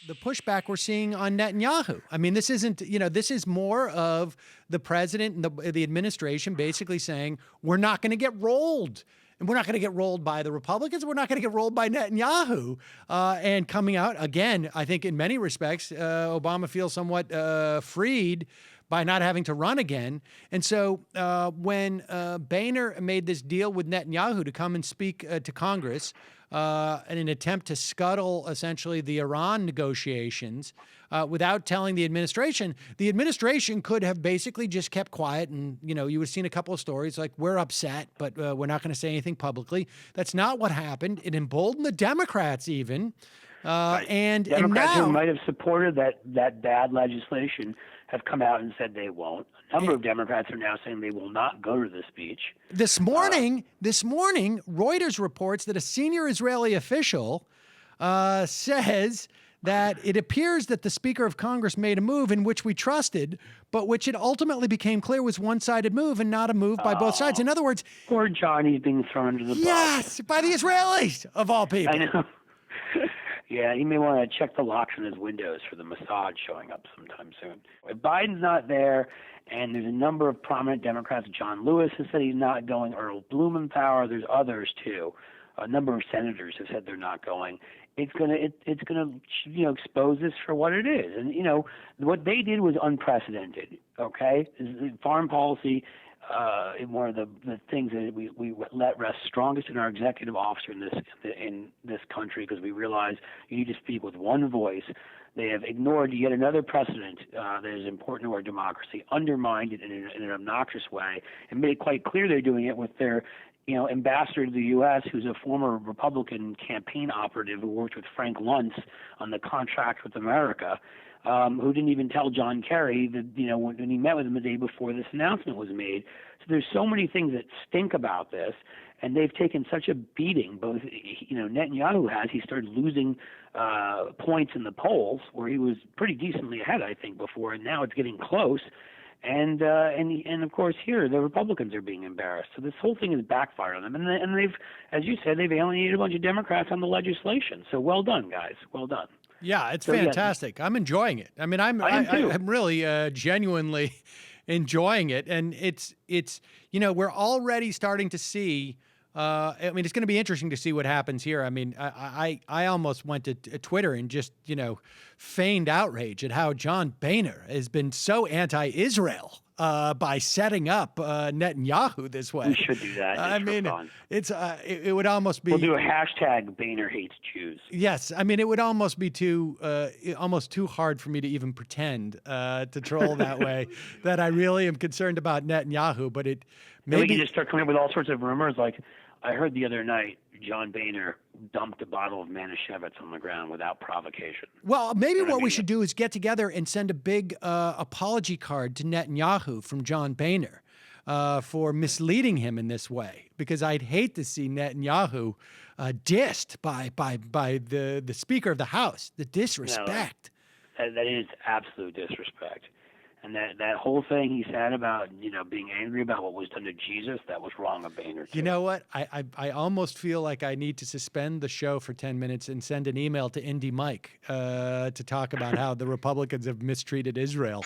the pushback we're seeing on Netanyahu. I mean, this isn't, this is more of the president and the administration basically saying, we're not going to get rolled. And we're not going to get rolled by the Republicans. We're not going to get rolled by Netanyahu. And coming out, again, I think in many respects, Obama feels somewhat freed by not having to run again. And so when Boehner made this deal with Netanyahu to come and speak to Congress in an attempt to scuttle essentially the Iran negotiations without telling the administration could have basically just kept quiet. And, you would have seen a couple of stories like, we're upset, but we're not going to say anything publicly. That's not what happened. It emboldened the Democrats even. And Democrats now, who might have supported that bad legislation have come out and said they won't. A number of Democrats are now saying they will not go to the speech. This morning, Reuters reports that a senior Israeli official says that it appears that the Speaker of Congress made a move in which we trusted, but which it ultimately became clear was one-sided move and not a move by both sides. In other words, poor Johnny's being thrown under the bus. Yes, by the Israelis, of all people. I know. Yeah, he may want to check the locks on his windows for the Mossad showing up sometime soon. If Biden's not there, and there's a number of prominent Democrats, John Lewis has said he's not going, Earl Blumenthal, there's others too. A number of senators have said they're not going. It's gonna expose this for what it is. And what they did was unprecedented. Okay, foreign policy. One of the things that we let rest strongest in our executive officer in this country, because we realize you need to speak with one voice. They have ignored yet another precedent that is important to our democracy, undermined it in an obnoxious way, and made it quite clear they're doing it with their ambassador to the U.S., who's a former Republican campaign operative who worked with Frank Luntz on the contract with America. Who didn't even tell John Kerry that, when he met with him the day before this announcement was made. So there's so many things that stink about this, and they've taken such a beating. Both, Netanyahu has. He started losing points in the polls where he was pretty decently ahead, I think, before, and now it's getting close. And of course here the Republicans are being embarrassed. So this whole thing has backfired on them, and they've, as you said, they've alienated a bunch of Democrats on the legislation. So well done, guys. Well done. Yeah, it's fantastic. Yeah. I'm enjoying it. I mean, I'm really genuinely enjoying it, and it's we're already starting to see. I mean, it's going to be interesting to see what happens here. I mean, I almost went to Twitter and just feigned outrage at how John Boehner has been so anti-Israel by setting up Netanyahu this way. We should do that. I mean, it's it would almost be. We'll do a hashtag Boehner hates Jews. Yes, I mean it would almost be almost too hard for me to even pretend to troll that way. That I really am concerned about Netanyahu, but it maybe we can just start coming up with all sorts of rumors. Like I heard the other night, John Boehner dumped a bottle of Manischewitz on the ground without provocation. Well, maybe what we should do is get together and send a big apology card to Netanyahu from John Boehner for misleading him in this way, because I'd hate to see Netanyahu dissed by the Speaker of the House. The disrespect. No, that is absolute disrespect. And that whole thing he said about, being angry about what was done to Jesus, that was wrong of Boehner, too. You know what? I almost feel like I need to suspend the show for 10 minutes and send an email to Indy Mike to talk about how the Republicans have mistreated Israel.